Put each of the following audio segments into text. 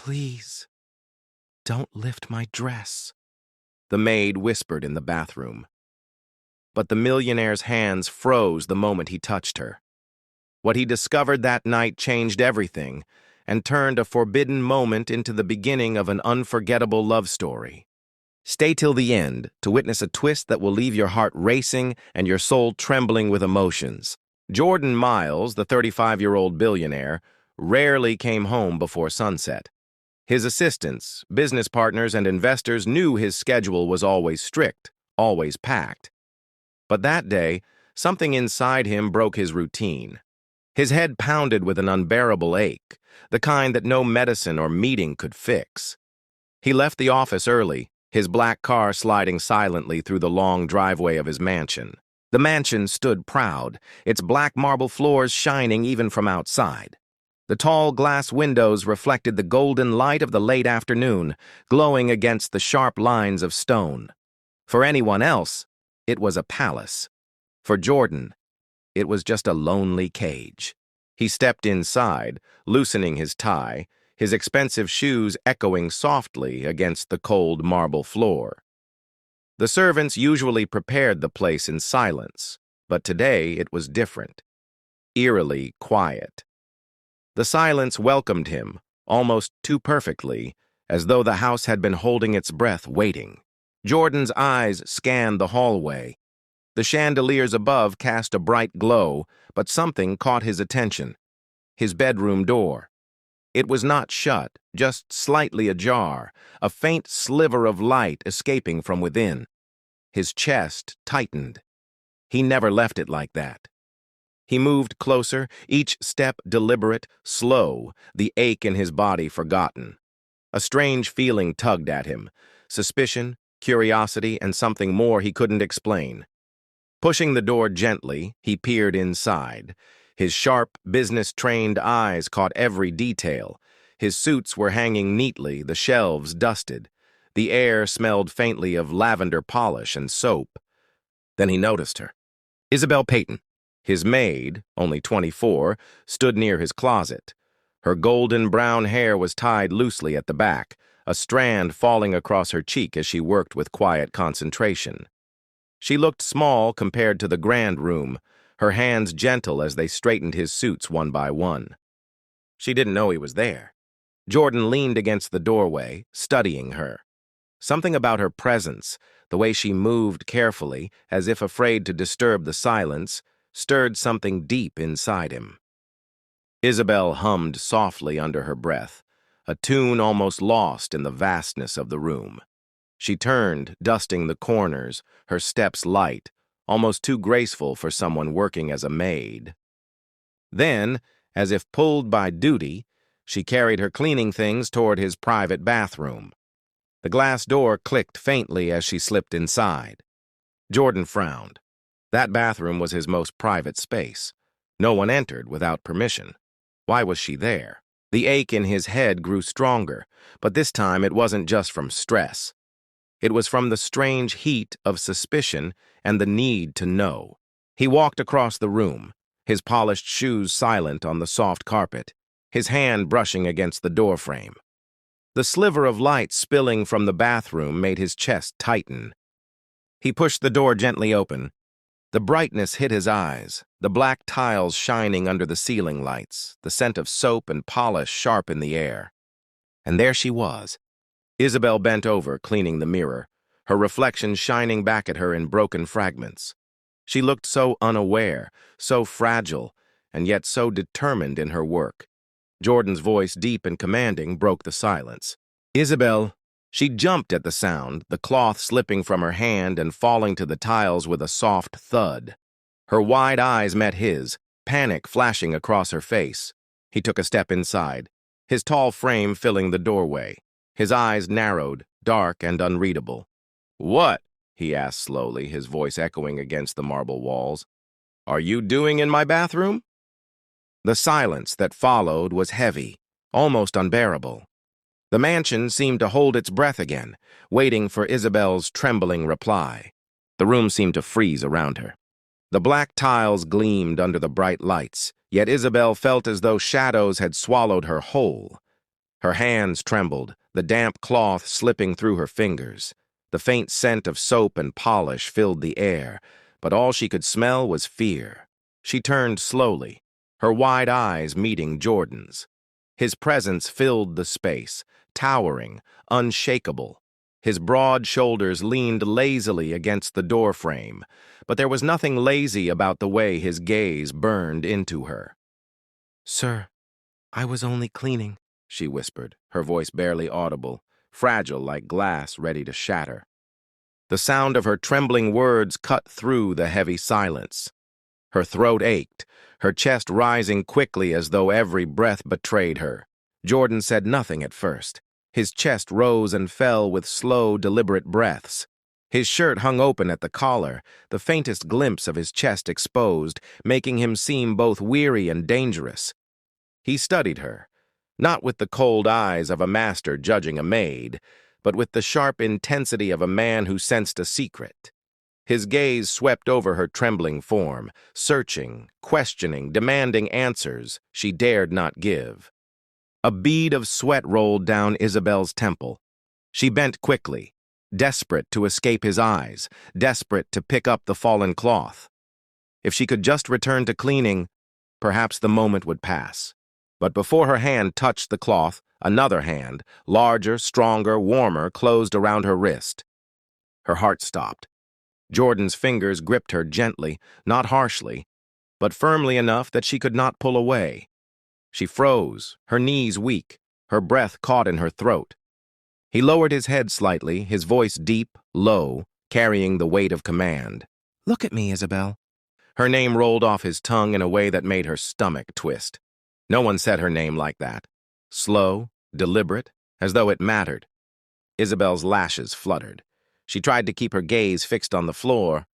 Please, don't lift my dress, the maid whispered in the bathroom. But the millionaire's hands froze the moment he touched her. What he discovered that night changed everything and turned a forbidden moment into the beginning of an unforgettable love story. Stay till the end to witness a twist that will leave your heart racing and your soul trembling with emotions. Jordan Miles, the 35-year-old billionaire, rarely came home before sunset. His assistants, business partners, and investors knew his schedule was always strict, always packed. But that day, something inside him broke his routine. His head pounded with an unbearable ache, the kind that no medicine or meeting could fix. He left the office early, his black car sliding silently through the long driveway of his mansion. The mansion stood proud, its black marble floors shining even from outside. The tall glass windows reflected the golden light of the late afternoon, glowing against the sharp lines of stone. For anyone else, it was a palace. For Jordan, it was just a lonely cage. He stepped inside, loosening his tie, his expensive shoes echoing softly against the cold marble floor. The servants usually prepared the place in silence, but today it was different, eerily quiet. The silence welcomed him, almost too perfectly, as though the house had been holding its breath, waiting. Jordan's eyes scanned the hallway. The chandeliers above cast a bright glow, but something caught his attention. His bedroom door. It was not shut, just slightly ajar, a faint sliver of light escaping from within. His chest tightened. He never left it like that. He moved closer, each step deliberate, slow, the ache in his body forgotten. A strange feeling tugged at him, suspicion, curiosity, and something more he couldn't explain. Pushing the door gently, he peered inside. His sharp, business-trained eyes caught every detail. His suits were hanging neatly, the shelves dusted. The air smelled faintly of lavender polish and soap. Then he noticed her. Isabel Peyton. His maid, only 24, stood near his closet. Her golden brown hair was tied loosely at the back, a strand falling across her cheek as she worked with quiet concentration. She looked small compared to the grand room, her hands gentle as they straightened his suits one by one. She didn't know he was there. Jordan leaned against the doorway, studying her. Something about her presence, the way she moved carefully, as if afraid to disturb the silence, stirred something deep inside him. Isabel hummed softly under her breath, a tune almost lost in the vastness of the room. She turned, dusting the corners, her steps light, almost too graceful for someone working as a maid. Then, as if pulled by duty, she carried her cleaning things toward his private bathroom. The glass door clicked faintly as she slipped inside. Jordan frowned. That bathroom was his most private space. No one entered without permission. Why was she there? The ache in his head grew stronger, but this time it wasn't just from stress. It was from the strange heat of suspicion and the need to know. He walked across the room, his polished shoes silent on the soft carpet, his hand brushing against the doorframe. The sliver of light spilling from the bathroom made his chest tighten. He pushed the door gently open. The brightness hit his eyes, the black tiles shining under the ceiling lights, the scent of soap and polish sharp in the air. And there she was. Isabel bent over, cleaning the mirror, her reflection shining back at her in broken fragments. She looked so unaware, so fragile, and yet so determined in her work. Jordan's voice, deep and commanding, broke the silence. Isabel. She jumped at the sound, the cloth slipping from her hand and falling to the tiles with a soft thud. Her wide eyes met his, panic flashing across her face. He took a step inside, his tall frame filling the doorway. His eyes narrowed, dark and unreadable. "What?" he asked slowly, his voice echoing against the marble walls. "Are you doing in my bathroom?" The silence that followed was heavy, almost unbearable. The mansion seemed to hold its breath again, waiting for Isabel's trembling reply. The room seemed to freeze around her. The black tiles gleamed under the bright lights, yet Isabel felt as though shadows had swallowed her whole. Her hands trembled, the damp cloth slipping through her fingers. The faint scent of soap and polish filled the air, but all she could smell was fear. She turned slowly, her wide eyes meeting Jordan's. His presence filled the space, towering, unshakable. His broad shoulders leaned lazily against the doorframe, but there was nothing lazy about the way his gaze burned into her. "Sir, I was only cleaning," she whispered, her voice barely audible, fragile like glass ready to shatter. The sound of her trembling words cut through the heavy silence. Her throat ached, her chest rising quickly as though every breath betrayed her. Jordan said nothing at first. His chest rose and fell with slow, deliberate breaths. His shirt hung open at the collar, the faintest glimpse of his chest exposed, making him seem both weary and dangerous. He studied her, not with the cold eyes of a master judging a maid, but with the sharp intensity of a man who sensed a secret. His gaze swept over her trembling form, searching, questioning, demanding answers she dared not give. A bead of sweat rolled down Isabel's temple. She bent quickly, desperate to escape his eyes, desperate to pick up the fallen cloth. If she could just return to cleaning, perhaps the moment would pass. But before her hand touched the cloth, another hand, larger, stronger, warmer, closed around her wrist. Her heart stopped. Jordan's fingers gripped her gently, not harshly, but firmly enough that she could not pull away. She froze, her knees weak, her breath caught in her throat. He lowered his head slightly, his voice deep, low, carrying the weight of command. "Look at me, Isabel." Her name rolled off his tongue in a way that made her stomach twist. No one said her name like that. Slow, deliberate, as though it mattered. Isabel's lashes fluttered. She tried to keep her gaze fixed on the floor,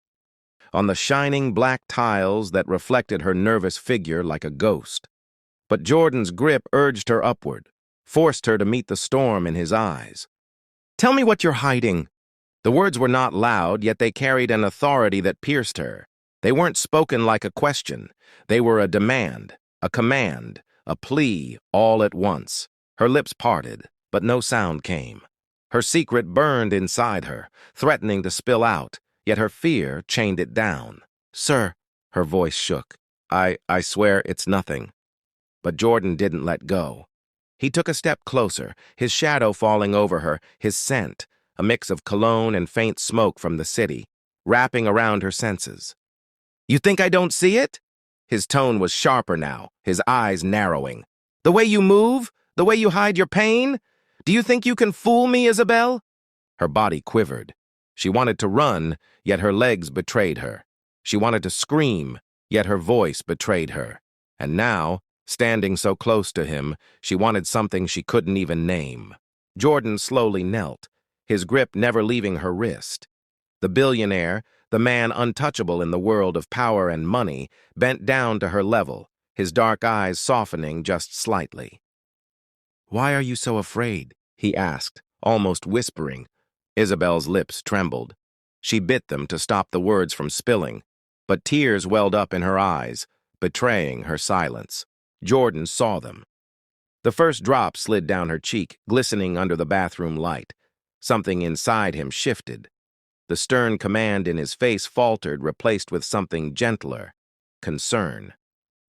on the shining black tiles that reflected her nervous figure like a ghost. But Jordan's grip urged her upward, forced her to meet the storm in his eyes. "Tell me what you're hiding." The words were not loud, yet they carried an authority that pierced her. They weren't spoken like a question. They were a demand, a command, a plea, all at once. Her lips parted, but no sound came. Her secret burned inside her, threatening to spill out, yet her fear chained it down. "Sir," her voice shook. I swear it's nothing." But Jordan didn't let go. He took a step closer, his shadow falling over her, his scent, a mix of cologne and faint smoke from the city, wrapping around her senses. "You think I don't see it?" His tone was sharper now, his eyes narrowing. "The way you move? The way you hide your pain? Do you think you can fool me, Isabel?" Her body quivered. She wanted to run, yet her legs betrayed her. She wanted to scream, yet her voice betrayed her. And now, standing so close to him, she wanted something she couldn't even name. Jordan slowly knelt, his grip never leaving her wrist. The billionaire, the man untouchable in the world of power and money, bent down to her level, his dark eyes softening just slightly. "Why are you so afraid?" he asked, almost whispering. Isabel's lips trembled. She bit them to stop the words from spilling, but tears welled up in her eyes, betraying her silence. Jordan saw them. The first drop slid down her cheek, glistening under the bathroom light. Something inside him shifted. The stern command in his face faltered, replaced with something gentler, concern.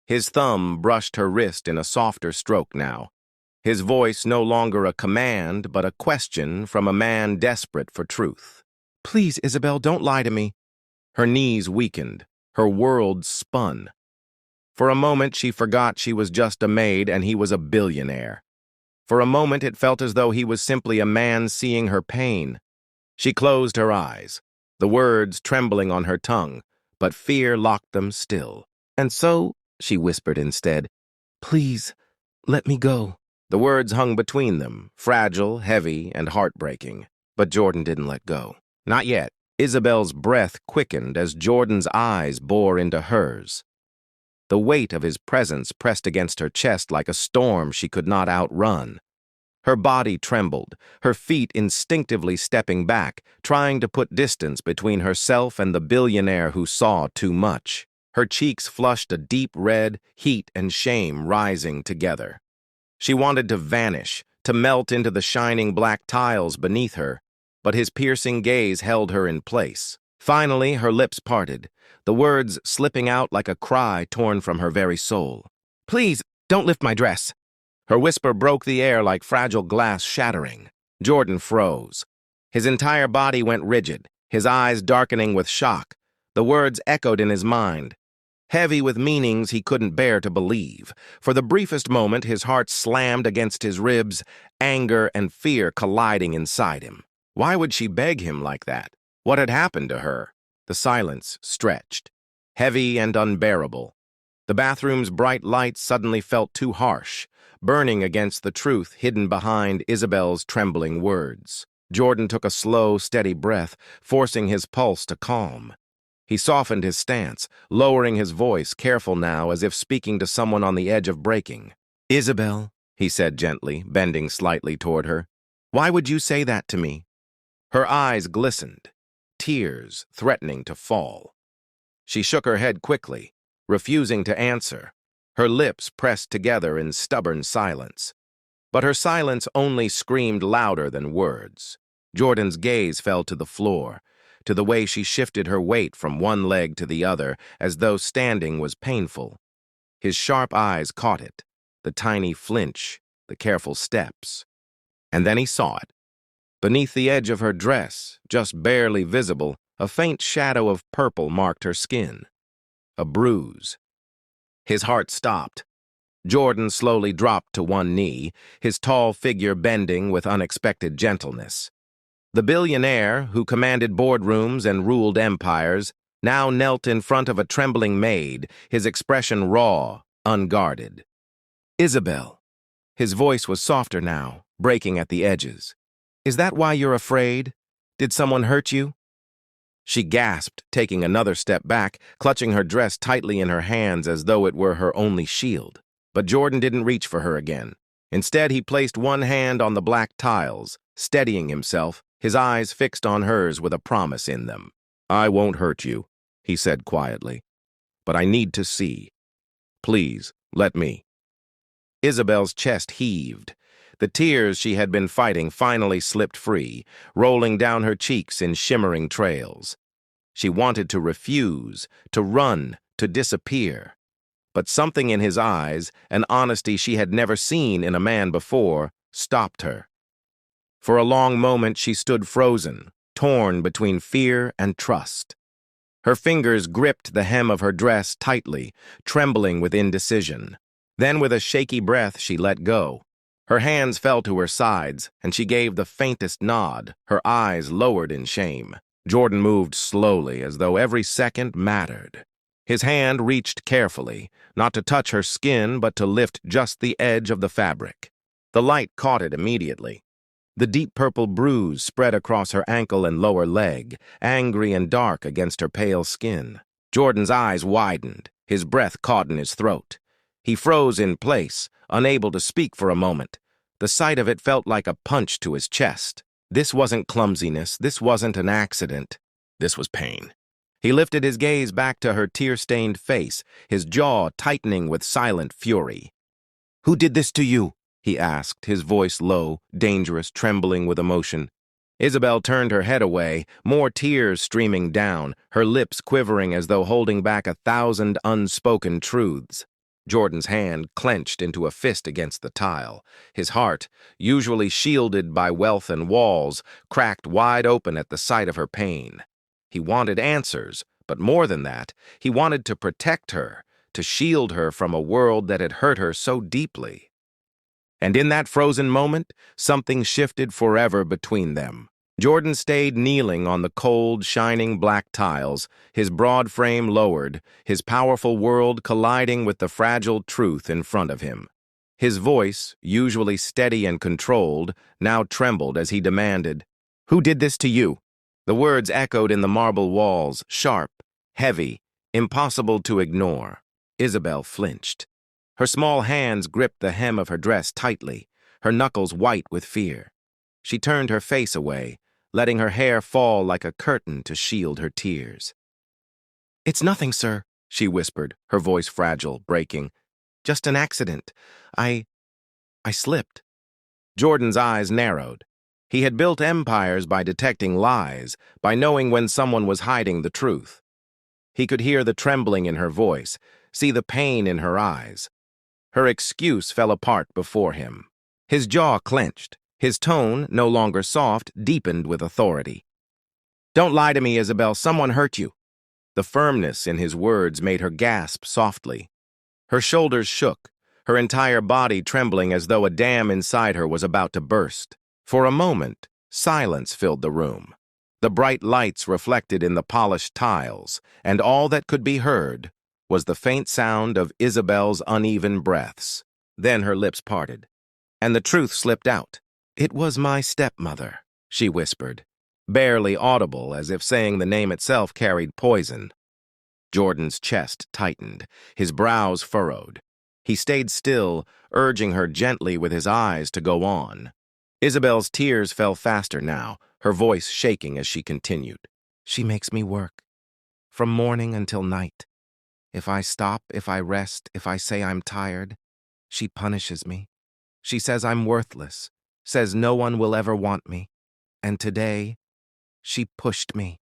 His thumb brushed her wrist in a softer stroke now. His voice no longer a command, but a question from a man desperate for truth. "Please, Isabel, don't lie to me." Her knees weakened. Her world spun. For a moment, she forgot she was just a maid and he was a billionaire. For a moment, it felt as though he was simply a man seeing her pain. She closed her eyes, the words trembling on her tongue, but fear locked them still. "And so," she whispered instead, "please, let me go." The words hung between them, fragile, heavy, and heartbreaking. But Jordan didn't let go. Not yet. Isabel's breath quickened as Jordan's eyes bore into hers. The weight of his presence pressed against her chest like a storm she could not outrun. Her body trembled, her feet instinctively stepping back, trying to put distance between herself and the billionaire who saw too much. Her cheeks flushed a deep red, heat and shame rising together. She wanted to vanish, to melt into the shining black tiles beneath her, but his piercing gaze held her in place. Finally, her lips parted, the words slipping out like a cry torn from her very soul. "Please, don't lift my dress." Her whisper broke the air like fragile glass shattering. Jordan froze. His entire body went rigid, his eyes darkening with shock. The words echoed in his mind, heavy with meanings he couldn't bear to believe. For the briefest moment, his heart slammed against his ribs, anger and fear colliding inside him. Why would she beg him like that? What had happened to her? The silence stretched, heavy and unbearable. The bathroom's bright lights suddenly felt too harsh, burning against the truth hidden behind Isabel's trembling words. Jordan took a slow, steady breath, forcing his pulse to calm. He softened his stance, lowering his voice, careful now, as if speaking to someone on the edge of breaking. "Isabel," he said gently, bending slightly toward her, "why would you say that to me?" Her eyes glistened, tears threatening to fall. She shook her head quickly, refusing to answer, her lips pressed together in stubborn silence. But her silence only screamed louder than words. Jordan's gaze fell to the floor, to the way she shifted her weight from one leg to the other, as though standing was painful. His sharp eyes caught it, the tiny flinch, the careful steps. And then he saw it. Beneath the edge of her dress, just barely visible, a faint shadow of purple marked her skin. A bruise. His heart stopped. Jordan slowly dropped to one knee, his tall figure bending with unexpected gentleness. The billionaire, who commanded boardrooms and ruled empires, now knelt in front of a trembling maid, his expression raw, unguarded. "Isabel." His voice was softer now, breaking at the edges. "Is that why you're afraid? Did someone hurt you?" She gasped, taking another step back, clutching her dress tightly in her hands as though it were her only shield. But Jordan didn't reach for her again. Instead, he placed one hand on the black tiles, steadying himself, his eyes fixed on hers with a promise in them. "I won't hurt you," he said quietly. "But I need to see. Please, let me." Isabel's chest heaved. The tears she had been fighting finally slipped free, rolling down her cheeks in shimmering trails. She wanted to refuse, to run, to disappear. But something in his eyes, an honesty she had never seen in a man before, stopped her. For a long moment she stood frozen, torn between fear and trust. Her fingers gripped the hem of her dress tightly, trembling with indecision. Then with a shaky breath she let go. Her hands fell to her sides, and she gave the faintest nod, her eyes lowered in shame. Jordan moved slowly, as though every second mattered. His hand reached carefully, not to touch her skin, but to lift just the edge of the fabric. The light caught it immediately. The deep purple bruise spread across her ankle and lower leg, angry and dark against her pale skin. Jordan's eyes widened, his breath caught in his throat. He froze in place, unable to speak for a moment. The sight of it felt like a punch to his chest. This wasn't clumsiness, this wasn't an accident. This was pain. He lifted his gaze back to her tear-stained face, his jaw tightening with silent fury. "Who did this to you?" he asked, his voice low, dangerous, trembling with emotion. Isabel turned her head away, more tears streaming down, her lips quivering as though holding back 1,000 unspoken truths. Jordan's hand clenched into a fist against the tile. His heart, usually shielded by wealth and walls, cracked wide open at the sight of her pain. He wanted answers, but more than that, he wanted to protect her, to shield her from a world that had hurt her so deeply. And in that frozen moment, something shifted forever between them. Jordan stayed kneeling on the cold, shining black tiles, his broad frame lowered, his powerful world colliding with the fragile truth in front of him. His voice, usually steady and controlled, now trembled as he demanded, "Who did this to you?" The words echoed in the marble walls, sharp, heavy, impossible to ignore. Isabel flinched. Her small hands gripped the hem of her dress tightly, her knuckles white with fear. She turned her face away, letting her hair fall like a curtain to shield her tears. "It's nothing, sir," she whispered, her voice fragile, breaking. "Just an accident. I slipped." Jordan's eyes narrowed. He had built empires by detecting lies, by knowing when someone was hiding the truth. He could hear the trembling in her voice, see the pain in her eyes. Her excuse fell apart before him. His jaw clenched. His tone, no longer soft, deepened with authority. "Don't lie to me, Isabel. Someone hurt you." The firmness in his words made her gasp softly. Her shoulders shook, her entire body trembling as though a dam inside her was about to burst. For a moment, silence filled the room. The bright lights reflected in the polished tiles, and all that could be heard was the faint sound of Isabel's uneven breaths. Then her lips parted, and the truth slipped out. "It was my stepmother," she whispered, barely audible, as if saying the name itself carried poison. Jordan's chest tightened, his brows furrowed. He stayed still, urging her gently with his eyes to go on. Isabel's tears fell faster now, her voice shaking as she continued. "She makes me work, from morning until night. If I stop, if I rest, if I say I'm tired, she punishes me. She says I'm worthless, says no one will ever want me. And today, she pushed me."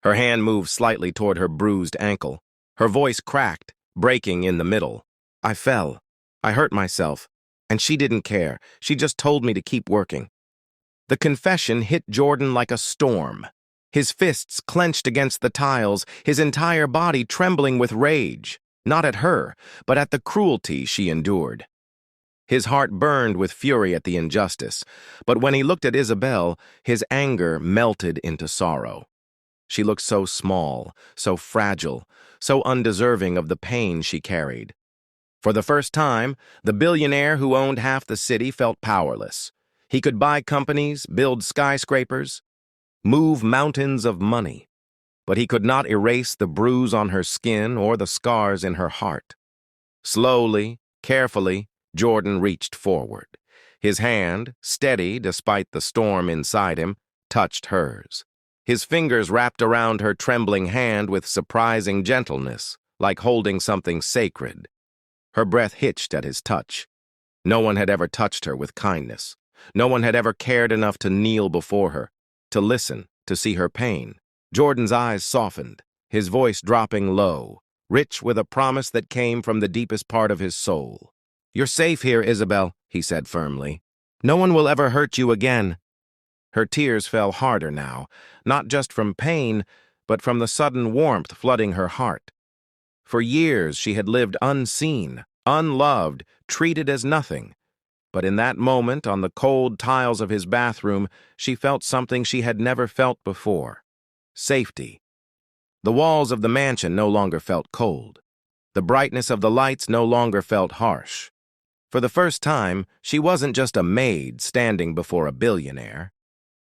Her hand moved slightly toward her bruised ankle. Her voice cracked, breaking in the middle. "I fell. I hurt myself. And she didn't care. She just told me to keep working." The confession hit Jordan like a storm. His fists clenched against the tiles, his entire body trembling with rage, not at her, but at the cruelty she endured. His heart burned with fury at the injustice, but when he looked at Isabel, his anger melted into sorrow. She looked so small, so fragile, so undeserving of the pain she carried. For the first time, the billionaire who owned half the city felt powerless. He could buy companies, build skyscrapers, move mountains of money, but he could not erase the bruise on her skin or the scars in her heart. Slowly, carefully, Jordan reached forward. His hand, steady despite the storm inside him, touched hers. His fingers wrapped around her trembling hand with surprising gentleness, like holding something sacred. Her breath hitched at his touch. No one had ever touched her with kindness. No one had ever cared enough to kneel before her, to listen, to see her pain. Jordan's eyes softened, his voice dropping low, rich with a promise that came from the deepest part of his soul. "You're safe here, Isabel," he said firmly. "No one will ever hurt you again." Her tears fell harder now, not just from pain, but from the sudden warmth flooding her heart. For years she had lived unseen, unloved, treated as nothing. But in that moment, on the cold tiles of his bathroom, she felt something she had never felt before. Safety. The walls of the mansion no longer felt cold. The brightness of the lights no longer felt harsh. For the first time, she wasn't just a maid standing before a billionaire.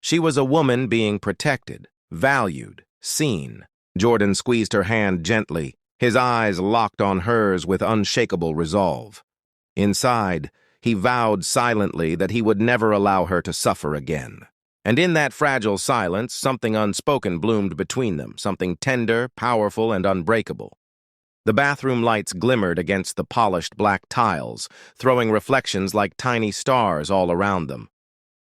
She was a woman being protected, valued, seen. Jordan squeezed her hand gently, his eyes locked on hers with unshakable resolve. Inside, he vowed silently that he would never allow her to suffer again. And in that fragile silence, something unspoken bloomed between them, something tender, powerful, and unbreakable. The bathroom lights glimmered against the polished black tiles, throwing reflections like tiny stars all around them.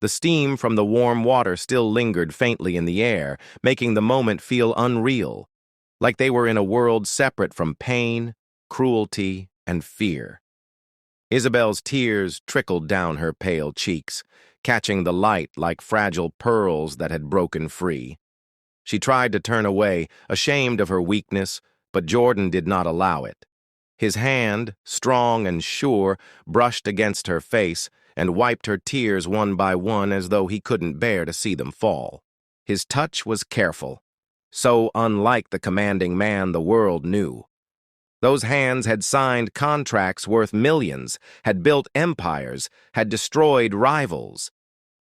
The steam from the warm water still lingered faintly in the air, making the moment feel unreal, like they were in a world separate from pain, cruelty, and fear. Isabel's tears trickled down her pale cheeks, catching the light like fragile pearls that had broken free. She tried to turn away, ashamed of her weakness, but Jordan did not allow it. His hand, strong and sure, brushed against her face and wiped her tears one by one as though he couldn't bear to see them fall. His touch was careful, so unlike the commanding man the world knew. Those hands had signed contracts worth millions, had built empires, had destroyed rivals.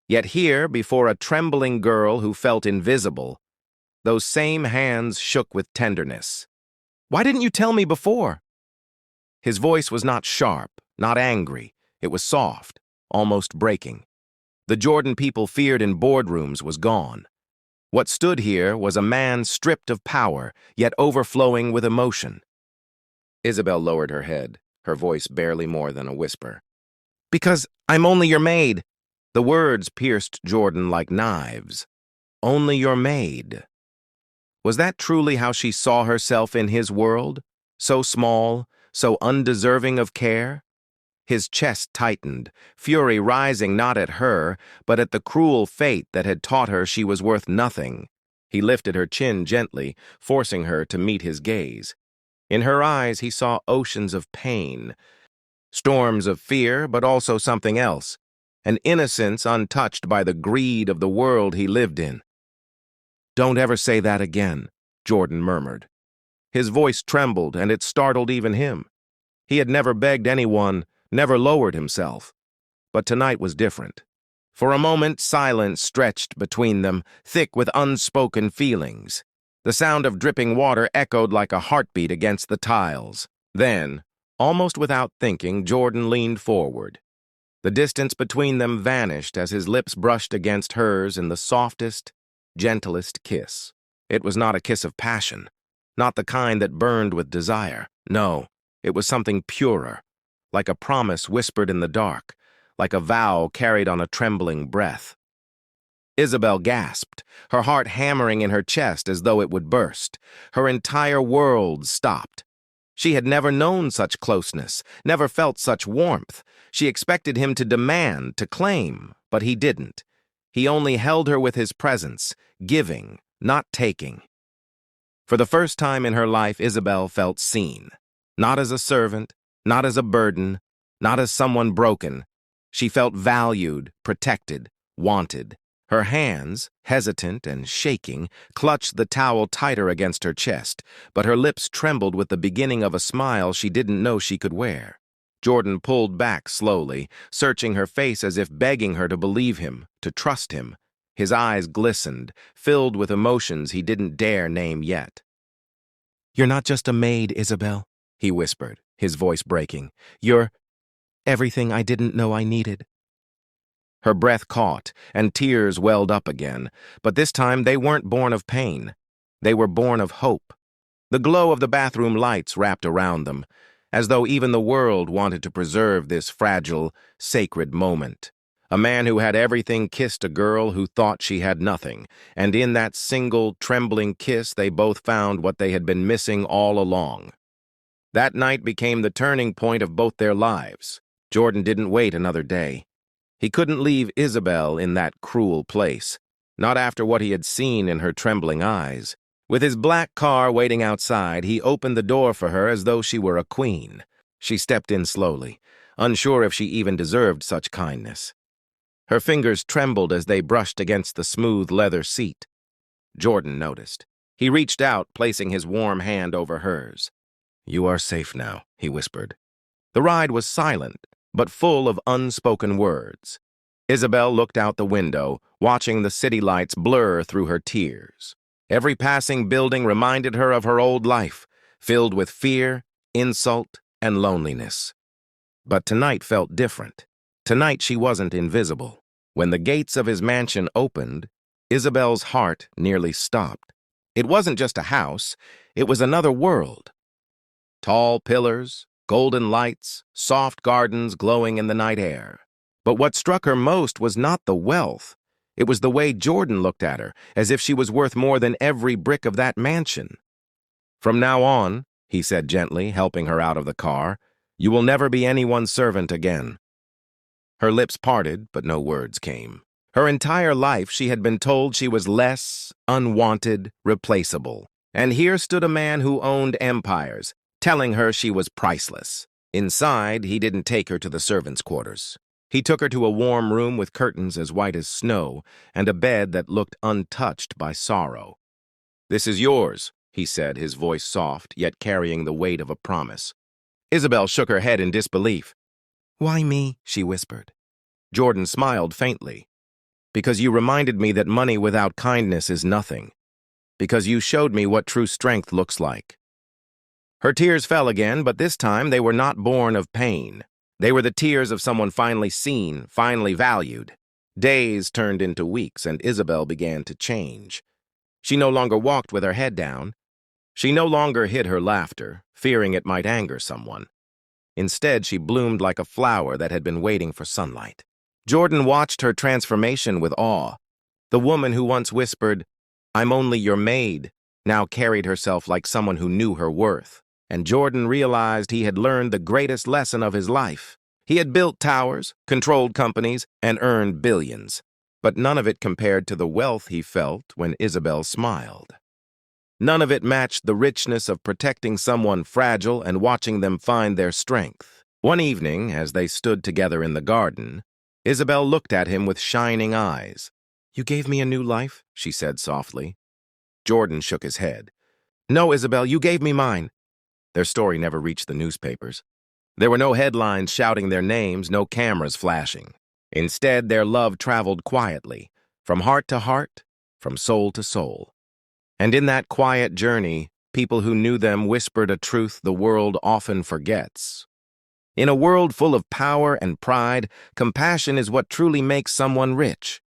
Yet here, before a trembling girl who felt invisible, those same hands shook with tenderness. "Why didn't you tell me before?" His voice was not sharp, not angry. It was soft, almost breaking. The Jordan people feared in boardrooms was gone. What stood here was a man stripped of power, yet overflowing with emotion. Isabel lowered her head, her voice barely more than a whisper. "Because I'm only your maid. The words pierced Jordan like knives. Only your maid. Was that truly how she saw herself in his world? So small, so undeserving of care? His chest tightened, fury rising not at her, but at the cruel fate that had taught her she was worth nothing. He lifted her chin gently, forcing her to meet his gaze. In her eyes he saw oceans of pain, storms of fear, but also something else, an innocence untouched by the greed of the world he lived in. "Don't ever say that again," Jordan murmured. His voice trembled, and it startled even him. He had never begged anyone, never lowered himself. But tonight was different. For a moment, silence stretched between them, thick with unspoken feelings. The sound of dripping water echoed like a heartbeat against the tiles. Then, almost without thinking, Jordan leaned forward. The distance between them vanished as his lips brushed against hers in the softest, gentlest kiss. It was not a kiss of passion, not the kind that burned with desire. No, it was something purer, like a promise whispered in the dark, like a vow carried on a trembling breath. Isabel gasped, her heart hammering in her chest as though it would burst. Her entire world stopped. She had never known such closeness, never felt such warmth. She expected him to demand, to claim, but he didn't. He only held her with his presence, giving, not taking. For the first time in her life, Isabel felt seen. Not as a servant, not as a burden, not as someone broken. She felt valued, protected, wanted. Her hands, hesitant and shaking, clutched the towel tighter against her chest, but her lips trembled with the beginning of a smile she didn't know she could wear. Jordan pulled back slowly, searching her face as if begging her to believe him, to trust him. His eyes glistened, filled with emotions he didn't dare name yet. "You're not just a maid, Isabel," he whispered, his voice breaking. "You're everything I didn't know I needed." Her breath caught, and tears welled up again, but this time they weren't born of pain. They were born of hope. The glow of the bathroom lights wrapped around them, as though even the world wanted to preserve this fragile, sacred moment. A man who had everything kissed a girl who thought she had nothing, and in that single, trembling kiss they both found what they had been missing all along. That night became the turning point of both their lives. Jordan didn't wait another day. He couldn't leave Isabel in that cruel place, not after what he had seen in her trembling eyes. With his black car waiting outside, he opened the door for her as though she were a queen. She stepped in slowly, unsure if she even deserved such kindness. Her fingers trembled as they brushed against the smooth leather seat. Jordan noticed. He reached out, placing his warm hand over hers. "You are safe now," he whispered. The ride was silent, but full of unspoken words. Isabel looked out the window, watching the city lights blur through her tears. Every passing building reminded her of her old life, filled with fear, insult, and loneliness. But tonight felt different. Tonight she wasn't invisible. When the gates of his mansion opened, Isabel's heart nearly stopped. It wasn't just a house, it was another world. Tall pillars, golden lights, soft gardens glowing in the night air. But what struck her most was not the wealth. It was the way Jordan looked at her, as if she was worth more than every brick of that mansion. "From now on," he said gently, helping her out of the car, "you will never be anyone's servant again." Her lips parted, but no words came. Her entire life she had been told she was less, unwanted, replaceable. And here stood a man who owned empires, telling her she was priceless. Inside, he didn't take her to the servants' quarters. He took her to a warm room with curtains as white as snow and a bed that looked untouched by sorrow. "This is yours," he said, his voice soft, yet carrying the weight of a promise. Isabel shook her head in disbelief. "Why me?" she whispered. Jordan smiled faintly. "Because you reminded me that money without kindness is nothing. Because you showed me what true strength looks like." Her tears fell again, but this time they were not born of pain. They were the tears of someone finally seen, finally valued. Days turned into weeks, and Isabel began to change. She no longer walked with her head down. She no longer hid her laughter, fearing it might anger someone. Instead, she bloomed like a flower that had been waiting for sunlight. Jordan watched her transformation with awe. The woman who once whispered, "I'm only your maid," now carried herself like someone who knew her worth. And Jordan realized he had learned the greatest lesson of his life. He had built towers, controlled companies, and earned billions. But none of it compared to the wealth he felt when Isabel smiled. None of it matched the richness of protecting someone fragile and watching them find their strength. One evening, as they stood together in the garden, Isabel looked at him with shining eyes. "You gave me a new life," she said softly. Jordan shook his head. "No, Isabel, you gave me mine." Their story never reached the newspapers. There were no headlines shouting their names, no cameras flashing. Instead, their love traveled quietly, from heart to heart, from soul to soul. And in that quiet journey, people who knew them whispered a truth the world often forgets. In a world full of power and pride, compassion is what truly makes someone rich.